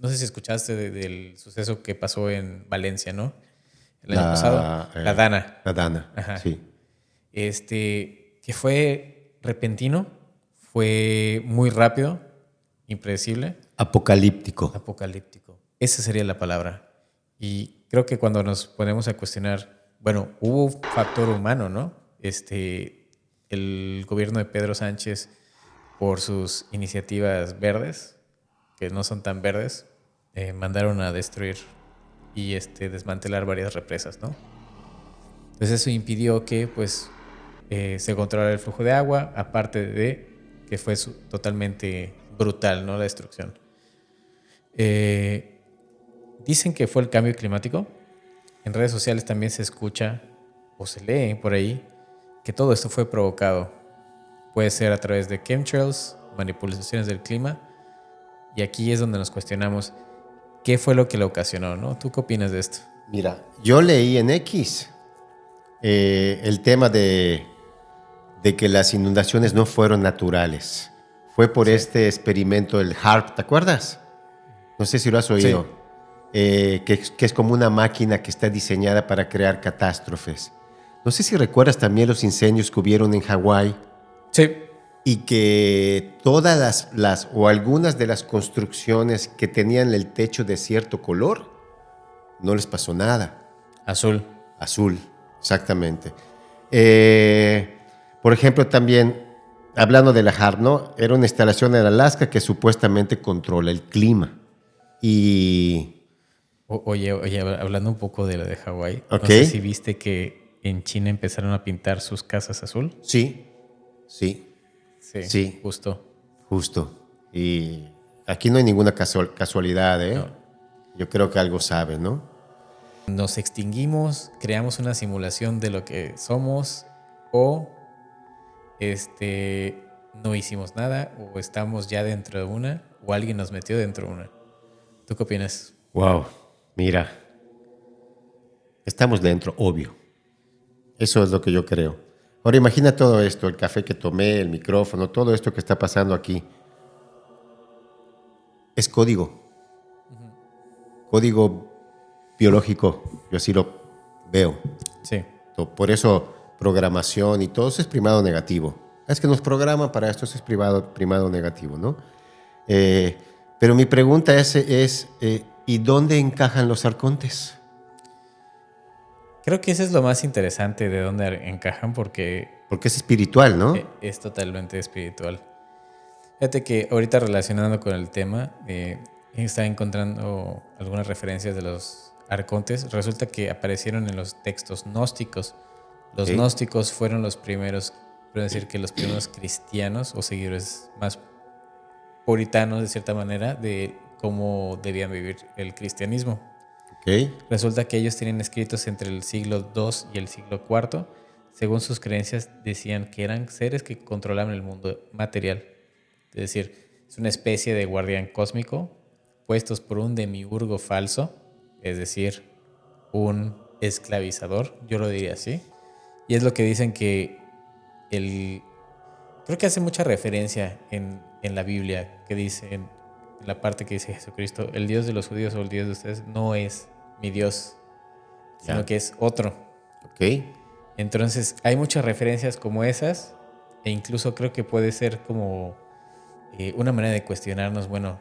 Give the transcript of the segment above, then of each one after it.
no sé si escuchaste del suceso que pasó en Valencia, ¿no? El año pasado. La Dana. La Dana, Ajá. sí. Que fue repentino, fue muy rápido, impredecible. Apocalíptico. Apocalíptico. Esa sería la palabra. Y creo que cuando nos ponemos a cuestionar, bueno, hubo factor humano, ¿no? El gobierno de Pedro Sánchez, por sus iniciativas verdes, que no son tan verdes, mandaron a destruir y desmantelar varias represas, ¿no? Entonces eso impidió que pues se controlara el flujo de agua, aparte de que fue totalmente brutal, ¿no? La destrucción. Dicen que fue el cambio climático. En redes sociales también se escucha o se lee por ahí que todo esto fue provocado. Puede ser a través de chemtrails, manipulaciones del clima. Y aquí es donde nos cuestionamos qué fue lo que lo ocasionó, ¿no? ¿Tú qué opinas de esto? Mira, yo leí en X el tema de que las inundaciones no fueron naturales. Fue por Sí. este experimento del HARP, ¿te acuerdas? No sé si lo has oído. Sí. Que es como una máquina que está diseñada para crear catástrofes. No sé si recuerdas también los incendios que hubieron en Hawái Sí. y que todas las o algunas de las construcciones que tenían el techo de cierto color, no les pasó nada. Azul. Azul, exactamente. Por ejemplo, también, hablando de la HARP, ¿no? Era una instalación en Alaska que supuestamente controla el clima. Y... Oye, hablando un poco de lo de Hawái, Ok. no sé si viste que en China empezaron a pintar sus casas azul. Sí, sí, Sí, sí, justo. justo. Y aquí no hay ninguna casualidad, ¿eh? No. Yo creo que algo sabe, ¿no? Nos extinguimos, creamos una simulación de lo que somos o no hicimos nada o estamos ya dentro de una o alguien nos metió dentro de una. ¿Tú qué opinas? Wow, mira, estamos dentro, obvio. Eso es lo que yo creo. Ahora imagina todo esto, el café que tomé, el micrófono, todo esto que está pasando aquí. Es código, código biológico, yo así lo veo. Sí. Por eso programación y todo eso es primado negativo. Es que nos programan para esto, eso es primado negativo, ¿no? Pero mi pregunta es ¿y dónde encajan los arcontes? Creo que eso es lo más interesante de dónde encajan porque Porque es espiritual, ¿no? es totalmente espiritual. Fíjate que ahorita relacionando con el tema, estaba encontrando algunas referencias de los arcontes. Resulta que aparecieron en los textos gnósticos. Los Okay. gnósticos fueron los primeros, puedo decir que los primeros cristianos o seguidores más puritanos de cierta manera de cómo debían vivir el cristianismo. Okay. Resulta que ellos tenían escritos entre el siglo II y el siglo IV. Según sus creencias decían que eran seres que controlaban el mundo material. Es decir, es una especie de guardián cósmico puestos por un demiurgo falso, es decir, un esclavizador, yo lo diría así. Y es lo que dicen que creo que hace mucha referencia en la Biblia, que dice, en la parte que dice Jesucristo, el Dios de los judíos o el Dios de ustedes no es mi Dios, sino que es otro. Ok. Entonces hay muchas referencias como esas e incluso creo que puede ser como una manera de cuestionarnos, bueno,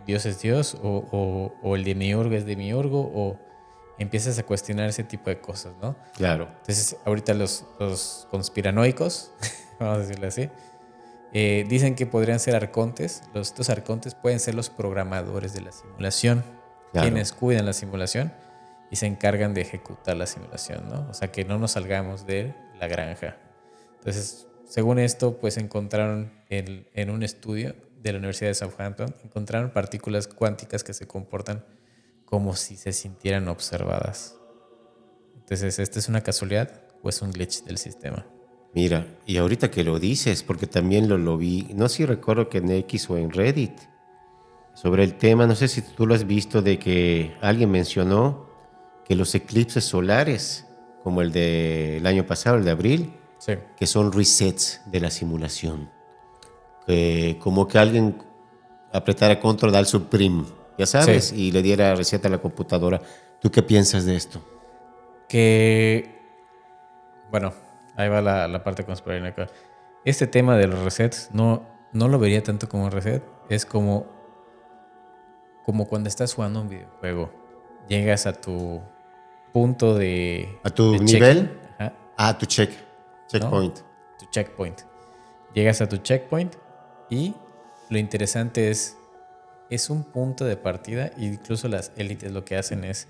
Dios es Dios o el demiurgo es demiurgo o empiezas a cuestionar ese tipo de cosas, ¿no? Claro. Entonces ahorita los conspiranoicos, vamos a decirlo así, dicen que podrían ser arcontes. Estos arcontes pueden ser los programadores de la simulación, Claro. quienes cuidan la simulación y se encargan de ejecutar la simulación, ¿no? O sea, que no nos salgamos de la granja. Entonces, según esto, pues encontraron en un estudio de la Universidad de Southampton, encontraron partículas cuánticas que se comportan como si se sintieran observadas. Entonces, ¿esta es una casualidad o es un glitch del sistema? Mira, y ahorita que lo dices, porque también lo vi, no sé si recuerdo que en X o en Reddit, sobre el tema, no sé si tú lo has visto, de que alguien mencionó que los eclipses solares, como el del año pasado, el de abril, Sí. que son resets de la simulación. Que como que alguien apretara Control al Supreme ya sabes, Sí. y le diera reset a la computadora. ¿Tú qué piensas de esto? Que, bueno, ahí va la parte conspiranoica. Este tema de los resets no lo vería tanto como un reset. Es como cuando estás jugando un videojuego. Llegas a tu punto ¿A tu de nivel? check-in. Ajá, A tu ¿no? checkpoint. Tu checkpoint. Llegas a tu checkpoint y lo interesante es un punto de partida. E incluso las élites lo que hacen es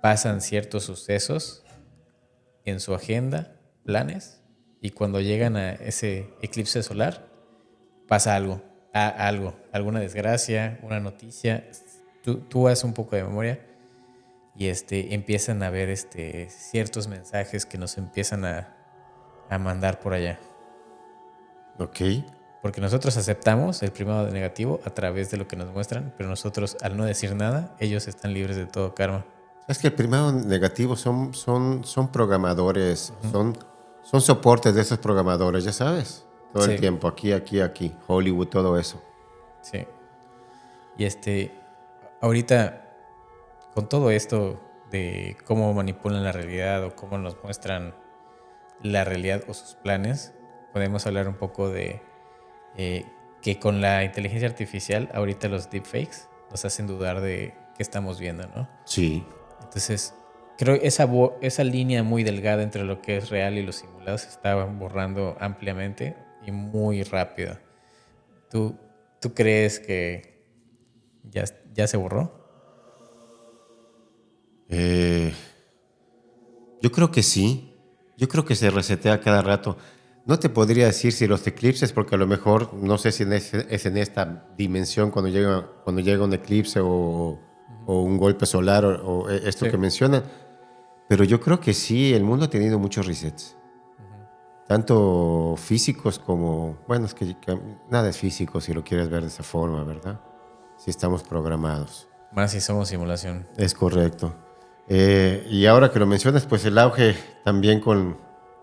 pasan ciertos sucesos en su agenda, planes, y cuando llegan a ese eclipse solar, pasa algo, alguna desgracia, una noticia. Tú haces un poco de memoria y empiezan a ver ciertos mensajes que nos empiezan a mandar por allá. Ok. Porque nosotros aceptamos el primado negativo a través de lo que nos muestran, pero nosotros, al no decir nada, ellos están libres de todo karma. Es que el primero negativo son programadores, Ujú. son soportes de esos programadores, ya sabes. Todo el Sí, tiempo, aquí, Hollywood, todo eso. sí. Y ahorita, con todo esto de cómo manipulan la realidad o cómo nos muestran la realidad o sus planes, podemos hablar un poco de eh, que con la inteligencia artificial, ahorita los deepfakes nos hacen dudar de qué estamos viendo, ¿no? Sí. Entonces, creo que esa línea muy delgada entre lo que es real y lo simulado se está borrando ampliamente y muy rápido. ¿Tú, tú crees que ya se borró? Eh, yo creo que sí. Yo creo que se resetea cada rato. No te podría decir si los eclipses, porque a lo mejor no sé si es en esta dimensión cuando llega un eclipse o un golpe solar o esto Sí. que mencionan. Pero yo creo que sí, el mundo ha tenido muchos resets. Tanto físicos como, bueno, es que nada es físico si lo quieres ver de esa forma, ¿verdad? Si estamos programados. Más si somos simulación. Es correcto. Y ahora que lo mencionas, pues el auge también con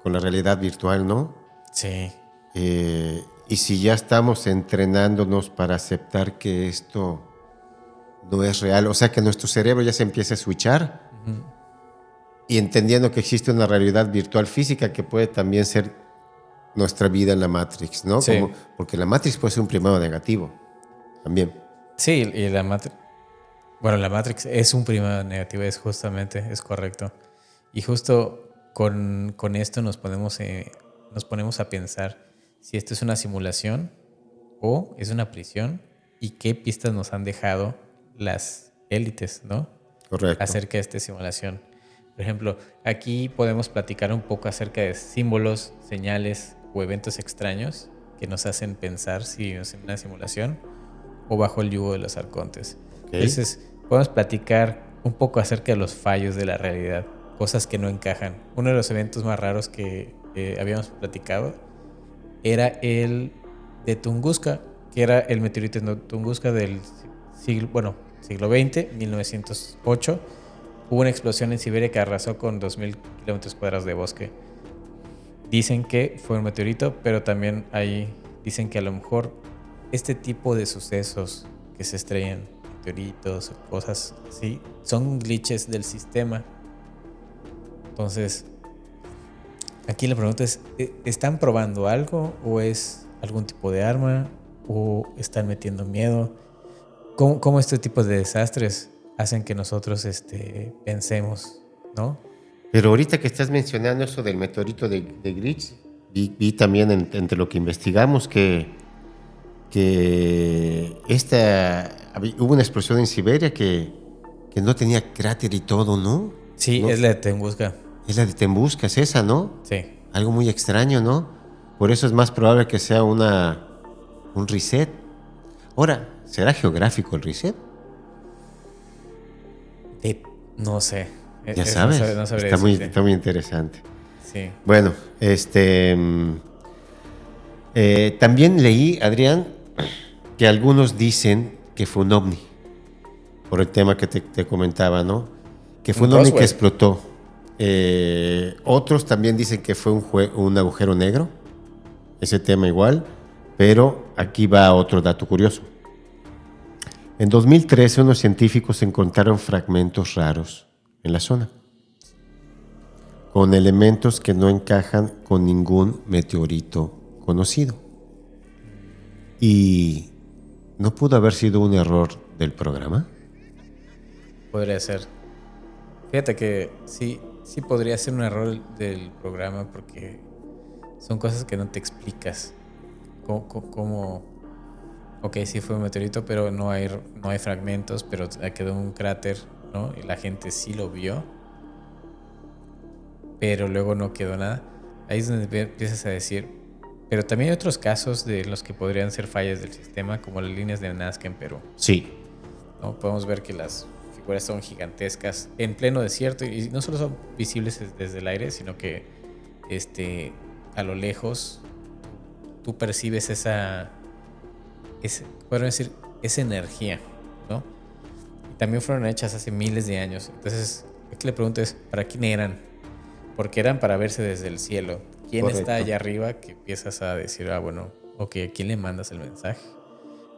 la realidad virtual, ¿no? Sí. Y si ya estamos entrenándonos para aceptar que esto no es real, o sea que nuestro cerebro ya se empieza a switchar Ujú. y entendiendo que existe una realidad virtual física que puede también ser nuestra vida en la Matrix, ¿no? Sí. Porque la Matrix puede ser un primero negativo también. Sí, y la Matrix es un prima negativo, es correcto. Y justo con esto nos ponemos a pensar si esto es una simulación o es una prisión y qué pistas nos han dejado las élites, ¿no? Correcto. Acerca de esta simulación. Por ejemplo, aquí podemos platicar un poco acerca de símbolos, señales o eventos extraños que nos hacen pensar si es una simulación o bajo el yugo de los arcontes. Ok. Entonces, podemos platicar un poco acerca de los fallos de la realidad, cosas que no encajan. Uno de los eventos más raros que habíamos platicado era el de Tunguska, que era el meteorito de Tunguska del siglo XX, 1908. Hubo una explosión en Siberia que arrasó con 2.000 kilómetros cuadrados de bosque. Dicen que fue un meteorito, pero también dicen que a lo mejor este tipo de sucesos que se estrellan, meteoritos o cosas así, son glitches del sistema. Entonces, aquí la pregunta es, ¿están probando algo o es algún tipo de arma o están metiendo miedo? ¿Cómo este tipo de desastres hacen que nosotros pensemos, ¿no? Pero ahorita que estás mencionando eso del meteorito de Grich, vi también entre lo que investigamos que hubo una explosión en Siberia que no tenía cráter y todo, ¿no? Sí, No, es la de Tunguska. es la de Tembusca, es esa, ¿no? Sí. Algo muy extraño, ¿no? Por eso es más probable que sea un reset. Ahora, ¿será geográfico el reset? No sé. Ya sabes, No sabría decirte. está muy interesante. Sí. Bueno, también leí, Adrián, que algunos dicen que fue un ovni, por el tema que te comentaba, ¿no? Que fue Un un ovni que Roswell. explotó. Otros también dicen que fue un agujero negro, ese tema igual, pero aquí va otro dato curioso. En 2013, unos científicos encontraron fragmentos raros en la zona, con elementos que no encajan con ningún meteorito conocido. ¿Y no pudo haber sido un error del programa? Podría ser. Fíjate que sí, sí podría ser un error del programa porque son cosas que no te explicas. Cómo ok, sí fue un meteorito, pero no hay fragmentos, pero quedó un cráter, ¿no? Y la gente sí lo vio, pero luego no quedó nada. Ahí es donde empiezas a decir, pero también hay otros casos de los que podrían ser fallas del sistema, como las líneas de Nazca en Perú, Sí. ¿no? Podemos ver que las figuras son gigantescas en pleno desierto y no solo son visibles desde el aire, sino que a lo lejos tú percibes podemos decir, esa energía, ¿no? Y también fueron hechas hace miles de años. Entonces, aquí la pregunta es, ¿para quién eran? Porque eran para verse desde el cielo. ¿Quién Correcto. está allá arriba que empiezas a decir, bueno, ok, ¿a quién le mandas el mensaje?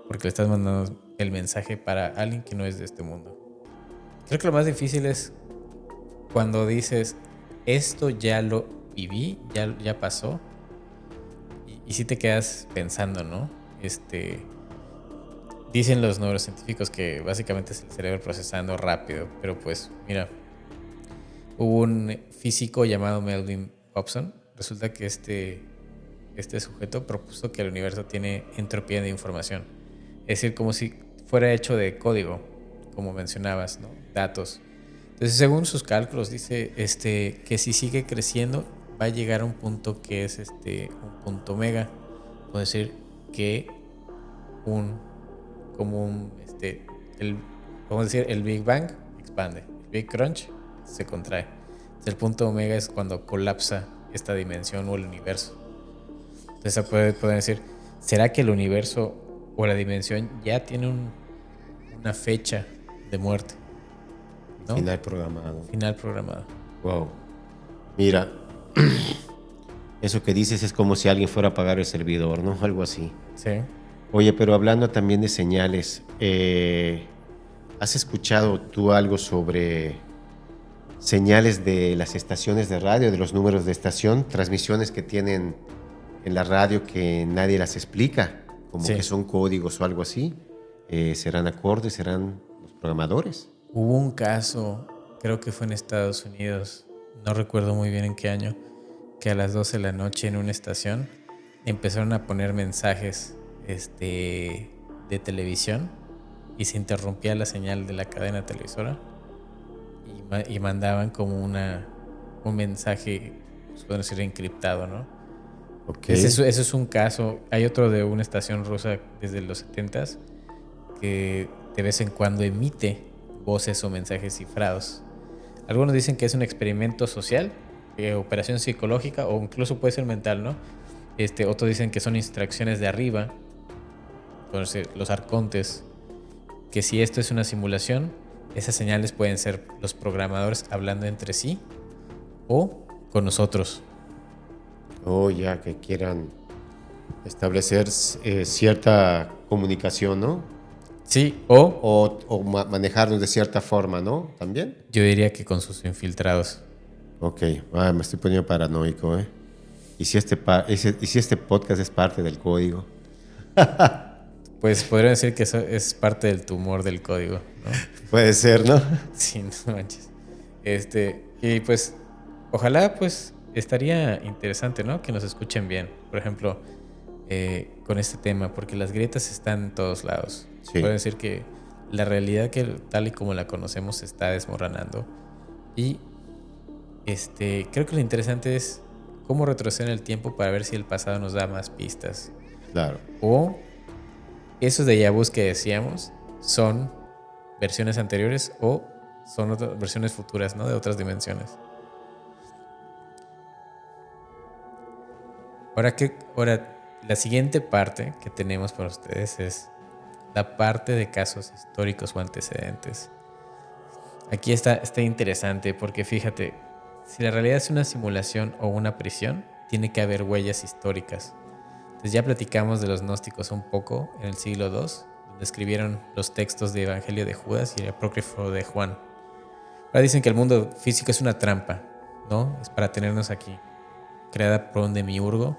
Porque le estás mandando el mensaje para alguien que no es de este mundo. Creo que lo más difícil es cuando dices, esto ya lo viví, ya pasó, y si te quedas pensando, ¿no? Dicen los neurocientíficos que básicamente es el cerebro procesando rápido, pero pues mira, hubo un físico llamado Melvin Hobson. Resulta que este sujeto propuso que el universo tiene entropía de información, es decir, como si fuera hecho de código, como mencionabas, ¿no? Datos. Entonces, según sus cálculos, dice que si sigue creciendo va a llegar a un punto que es un punto omega, es decir, que como vamos a decir, el Big Bang expande, el Big Crunch se contrae. El punto omega es cuando colapsa esta dimensión o el universo. Entonces pueden decir, ¿será que el universo o la dimensión ya tiene una fecha de muerte? ¿No? Final programado. Final programado. Wow. Mira, eso que dices es como si alguien fuera a apagar el servidor, ¿no? Algo así. Sí. Oye, pero hablando también de señales, ¿has escuchado tú algo sobre señales de las estaciones de radio, de los números de estación, transmisiones que tienen en la radio que nadie las explica, como Sí. que son códigos o algo así? ¿Serán acordes? ¿Serán los programadores? Hubo un caso, creo que fue en Estados Unidos, no recuerdo muy bien en qué año, que a las 12 de la noche en una estación empezaron a poner mensajes de televisión y se interrumpía la señal de la cadena televisora y mandaban como un mensaje, pues, podemos decir, encriptado, ¿no? Okay. Ese es un caso. Hay otro de una estación rusa desde los 70s que de vez en cuando emite voces o mensajes cifrados. Algunos dicen que es un experimento social, operación psicológica o incluso puede ser mental, ¿no? Otros dicen que son instrucciones de arriba, entonces los arcontes, que si esto es una simulación, esas señales pueden ser los programadores hablando entre sí o con nosotros. Ya que quieran establecer cierta comunicación, ¿no? Sí, O manejarnos de cierta forma, ¿no? ¿También? yo diría que con sus infiltrados. Ok, me estoy poniendo paranoico, ¿eh? ¿Y si este podcast es parte del código? Pues podría decir que eso es parte del tumor del código, ¿no? Puede ser, ¿no? Sí, no manches. Y pues, ojalá, pues, estaría interesante, ¿no? Que nos escuchen bien. Por ejemplo, con este tema, porque las grietas están en todos lados. Sí. Puedo decir que la realidad que tal y como la conocemos se está desmoronando. Y creo que lo interesante es cómo retroceder en el tiempo para ver si el pasado nos da más pistas. Claro. O esos déjà vus que decíamos son versiones anteriores o son otras versiones futuras, ¿no? De otras dimensiones. Ahora, la siguiente parte que tenemos para ustedes es la parte de casos históricos o antecedentes. Aquí está interesante porque fíjate, si la realidad es una simulación o una prisión, tiene que haber huellas históricas. Entonces ya platicamos de los gnósticos un poco en el siglo II, donde escribieron los textos de Evangelio de Judas y el apócrifo de Juan. Ahora dicen que el mundo físico es una trampa, ¿no? Es para tenernos aquí, creada por un demiurgo,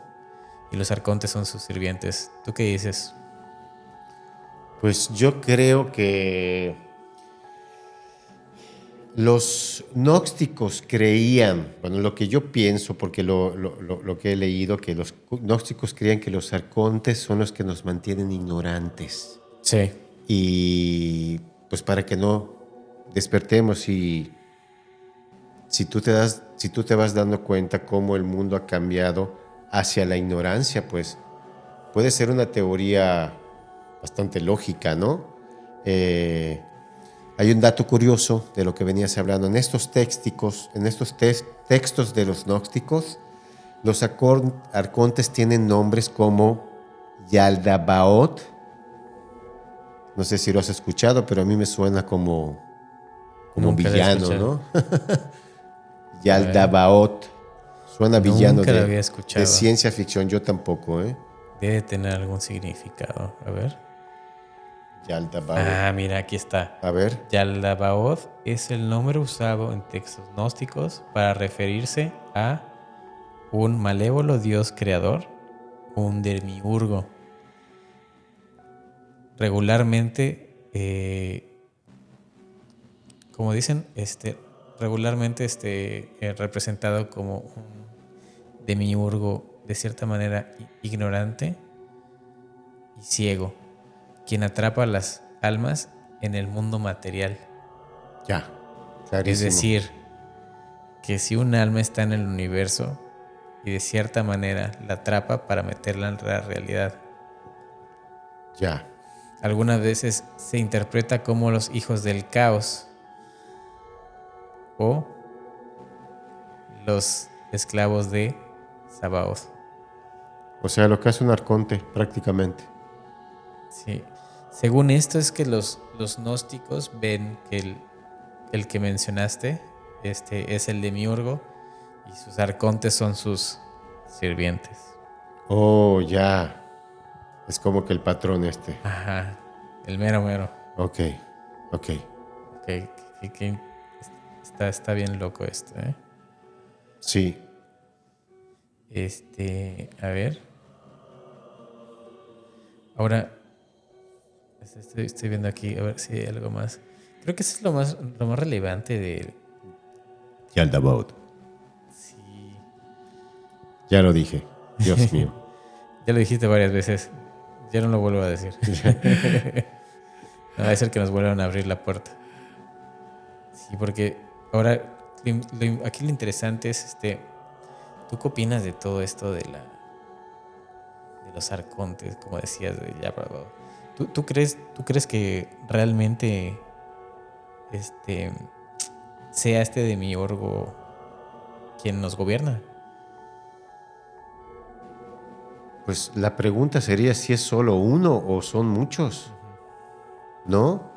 y los arcontes son sus sirvientes. ¿Tú qué dices? Pues yo creo que los gnósticos creían, bueno, lo que yo pienso, porque lo que he leído, que los gnósticos creían que los arcontes son los que nos mantienen ignorantes. Sí. Y pues para que no despertemos y si tú te vas dando cuenta cómo el mundo ha cambiado hacia la ignorancia, pues puede ser una teoría bastante lógica, ¿no? Hay un dato curioso de lo que venías hablando. En estos textos de los gnósticos, los arcontes tienen nombres como Yaldabaoth. No sé si lo has escuchado, pero a mí me suena como Nunca lo he villano, escuchado. ¿no? Yaldabaoth. Suena villano Nunca lo había de escuchado. ciencia ficción. Yo tampoco, ¿eh? Debe tener algún significado. A ver. Yaldabaoth. Ah, mira, aquí está. A ver. Yaldabaoth es el nombre usado en textos gnósticos para referirse a un malévolo dios creador, un demiurgo. Regularmente, como dicen, regularmente representado como un demiurgo de cierta manera ignorante y ciego, quien atrapa las almas en el mundo material. Ya, clarísimo. Es decir, que si un alma está en el universo y de cierta manera la atrapa para meterla en la realidad. Ya. Algunas veces se interpreta como los hijos del caos o los esclavos de Sabaoth. O sea, lo que hace un arconte, prácticamente. Sí. Según esto es que los gnósticos ven que el que mencionaste es el demiurgo y sus arcontes son sus sirvientes. Oh, ya. Es como que el patrón Ajá, el mero mero. Ok. Que está bien loco esto, ¿eh? Sí. A ver. Ahora, estoy viendo aquí, a ver si hay algo más. Creo que eso es lo más relevante de... Yaldabaoth. Sí. Ya lo dije. Dios mío. Ya lo dijiste varias veces. Ya no lo vuelvo a decir. No, es el que nos vuelvan a abrir la puerta. Sí, porque ahora aquí lo interesante es ¿tú qué opinas de todo esto de los arcontes, como decías de Yaldabaoth? ¿Tú crees que realmente sea este demiurgo quien nos gobierna? Pues la pregunta sería si es solo uno o son muchos. ¿No?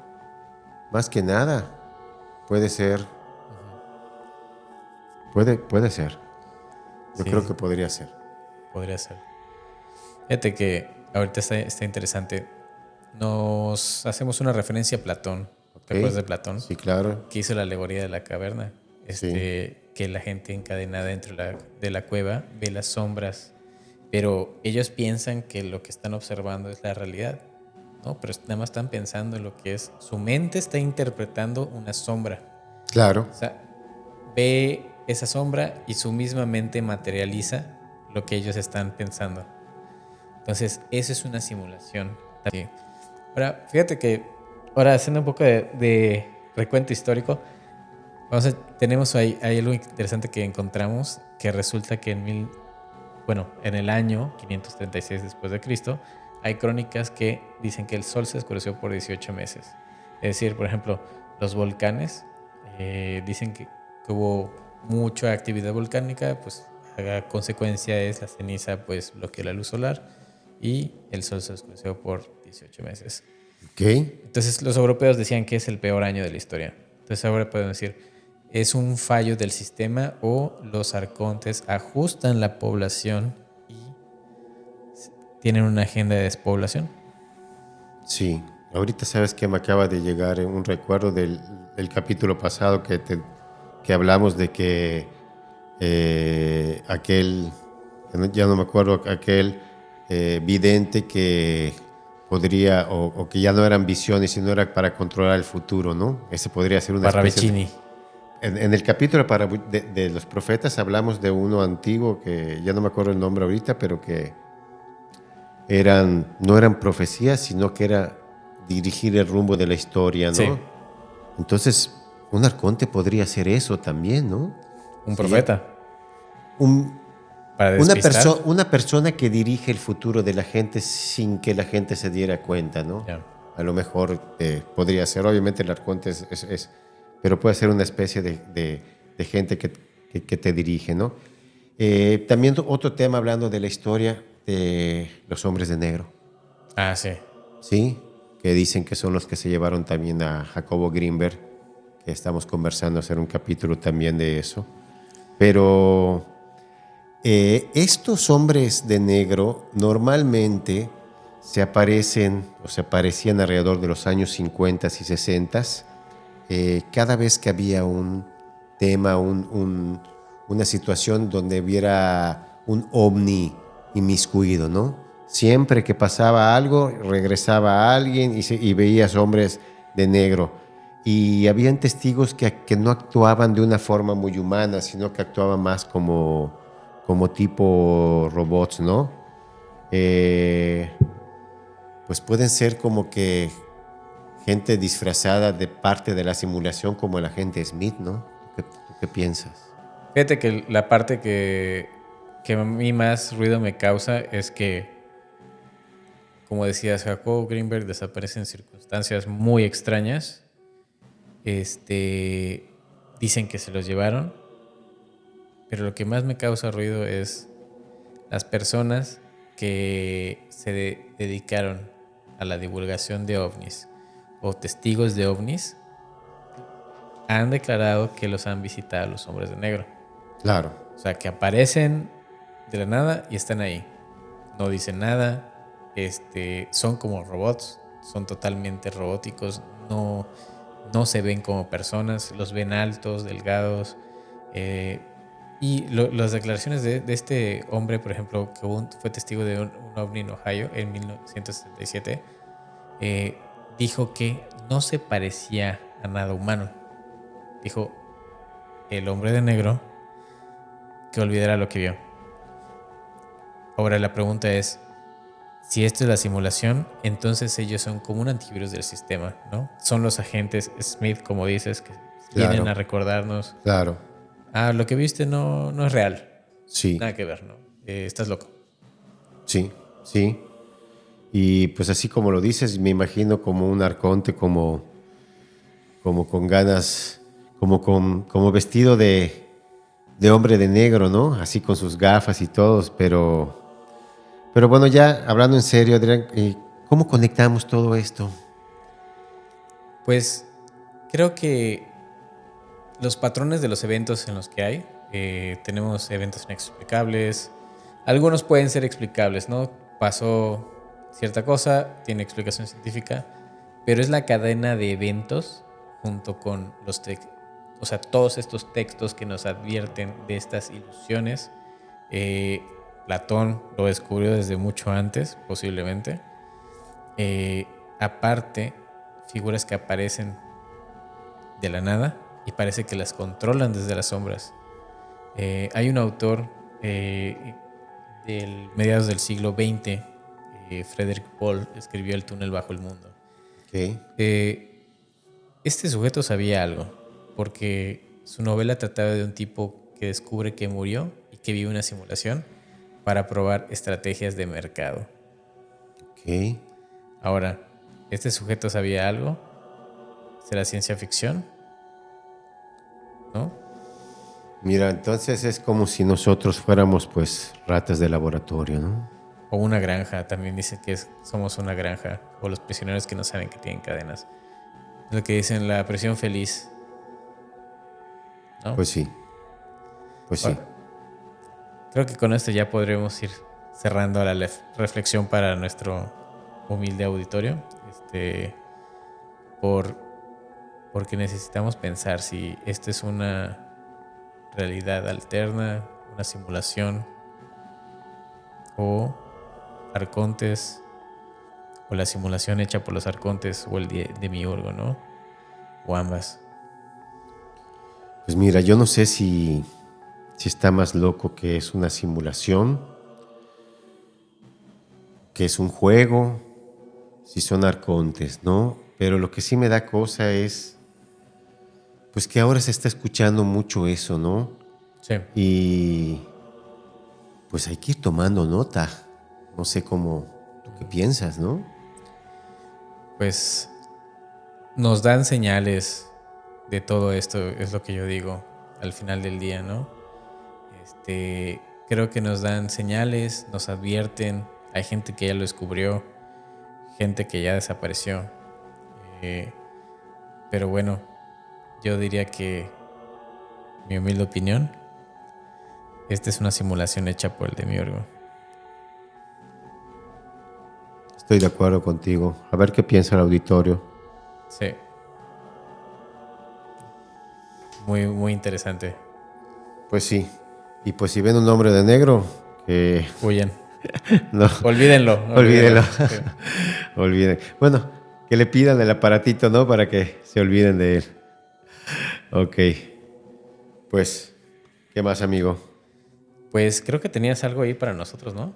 Más que nada. Puede ser. Puede ser. Yo Sí, creo que podría ser. podría ser. Fíjate que ahorita está interesante. Nos hacemos una referencia a Platón. Ok. ¿Te acuerdas de Platón? Sí, claro. Que hizo la alegoría de la caverna. Sí. Que la gente encadenada dentro de la cueva ve las sombras, pero ellos piensan que lo que están observando es la realidad, ¿no? Pero nada más están pensando en lo que es. Su mente está interpretando una sombra. Claro. O sea, ve esa sombra y su misma mente materializa lo que ellos están pensando. Entonces, eso es una simulación. Sí. Ahora, fíjate que, ahora haciendo un poco de recuento histórico, tenemos ahí algo interesante que encontramos, que resulta que en el año 536 después de Cristo, hay crónicas que dicen que el sol se oscureció por 18 meses. Es decir, por ejemplo, los volcanes dicen que hubo mucha actividad volcánica, pues la consecuencia es la ceniza, pues bloqueó la luz solar y el sol se oscureció por 18 meses. Ok. Entonces los europeos decían que es el peor año de la historia. Entonces ahora podemos decir, ¿es un fallo del sistema o los arcontes ajustan la población y tienen una agenda de despoblación? Sí. Ahorita sabes que me acaba de llegar un recuerdo del capítulo pasado que hablamos de que aquel, ya no me acuerdo, aquel vidente que podría, o que ya no eran visiones, sino era para controlar el futuro, ¿no? Ese podría ser una especie de... Parravicini. En el capítulo de los profetas hablamos de uno antiguo que ya no me acuerdo el nombre ahorita, pero que no eran profecías, sino que era dirigir el rumbo de la historia, Sí, ¿no? Entonces, un arconte podría hacer eso también, ¿no? un Sería profeta. un, Para despistar. una persona que dirige el futuro de la gente sin que la gente se diera cuenta, ¿no? Ya. A lo mejor podría ser, obviamente el arconte pero puede ser una especie de gente que te dirige, ¿no? También otro tema hablando de la historia de los hombres de negro, Ah, sí. ¿sí? Que dicen que son los que se llevaron también a Jacobo Greenberg, que estamos conversando, hacer un capítulo también de eso. Pero estos hombres de negro normalmente se aparecen o se aparecían alrededor de los años 50 y 60, cada vez que había un tema, una situación donde hubiera un ovni inmiscuido, ¿no? Siempre que pasaba algo, regresaba alguien y veías hombres de negro. Y habían testigos que no actuaban de una forma muy humana, sino que actuaban más como tipo robots, ¿no? Eh, pues pueden ser como que gente disfrazada de parte de la simulación como el agente Smith, ¿no? ¿Tú qué piensas? Fíjate que la parte que a mí más ruido me causa es que, como decías, Jacob Greenberg desaparece en circunstancias muy extrañas. Dicen que se los llevaron, pero lo que más me causa ruido es las personas que dedicaron a la divulgación de ovnis o testigos de ovnis han declarado que los han visitado los hombres de negro. Claro. O sea, que aparecen de la nada y están ahí. No dicen nada. Son como robots. Son totalmente robóticos. No se ven como personas. Los ven altos, delgados. Las declaraciones de este hombre, por ejemplo, que fue testigo de un ovni en Ohio en 1977, dijo que no se parecía a nada humano. Dijo, el hombre de negro que olvidara lo que vio. Ahora la pregunta es, si esto es la simulación, entonces ellos son como un antivirus del sistema, ¿no? Son los agentes Smith, como dices, que vienen Claro, a recordarnos, claro. lo que viste no es real, Sí, nada que ver, ¿no? Estás loco. sí, sí. Y pues así como lo dices, me imagino como un arconte, como con ganas, como vestido de hombre de negro, ¿no? Así con sus gafas y todos, pero bueno, ya hablando en serio, Adrián, ¿cómo conectamos todo esto? Pues creo que los patrones de los eventos en los que hay, tenemos eventos inexplicables, algunos pueden ser explicables, ¿no? Pasó cierta cosa, tiene explicación científica, pero es la cadena de eventos junto con o sea, todos estos textos que nos advierten de estas ilusiones. Eh, Platón lo descubrió desde mucho antes, posiblemente. Eh, Aparte, figuras que aparecen de la nada y parece que las controlan desde las sombras. Hay un autor del mediados del siglo XX, Frederick Paul, escribió El túnel bajo el mundo. Ok, Este sujeto sabía algo, porque su novela trataba de un tipo que descubre que murió y que vive una simulación para probar estrategias de mercado. ok. Ahora, ¿este sujeto sabía algo? ¿Será ciencia ficción? ¿No? Mira, entonces es como si nosotros fuéramos pues ratas de laboratorio, ¿no? O una granja, también dicen que somos una granja, o los prisioneros que no saben que tienen cadenas. Es lo que dicen la prisión feliz, ¿no? Pues sí, pues sí. Ahora, creo que con esto ya podremos ir cerrando la reflexión para nuestro humilde auditorio. porque necesitamos pensar si esto es una realidad alterna, una simulación, o arcontes, o la simulación hecha por los arcontes, o el demiurgo, ¿no? O ambas. Pues mira, yo no sé si está más loco que es una simulación, que es un juego, si son arcontes, ¿no? Pero lo que sí me da cosa es, pues que ahora se está escuchando mucho eso, ¿no? Sí. Y pues hay que ir tomando nota. No sé cómo, tú qué piensas, ¿no? Pues nos dan señales de todo esto, es lo que yo digo al final del día, ¿no? Creo que nos dan señales, nos advierten. Hay gente que ya lo descubrió, gente que ya desapareció. Pero bueno, yo diría que, mi humilde opinión, esta es una simulación hecha por el demiurgo. Estoy de acuerdo contigo. A ver qué piensa el auditorio. Sí. Muy, muy interesante. Pues sí. Y pues si ven un hombre de negro, que Huyen. no, Olvídenlo. olvídenlo. Sí. Olviden. Bueno, que le pidan el aparatito, ¿no? Para que se olviden de él. Ok. Pues, ¿qué más, amigo? Pues creo que tenías algo ahí para nosotros, ¿no?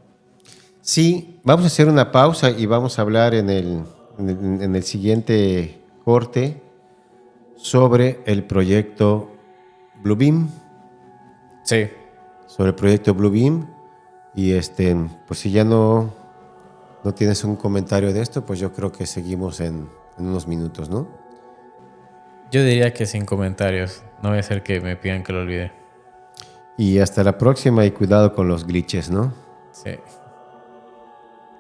Sí, vamos a hacer una pausa y vamos a hablar en el siguiente corte sobre el proyecto Bluebeam. Sí. Sobre el proyecto Bluebeam. Y pues si ya no tienes un comentario de esto, pues yo creo que seguimos en unos minutos, ¿no? Yo diría que sin comentarios. No voy a ser que me pidan que lo olvide. Y hasta la próxima y cuidado con los glitches, ¿no? Sí.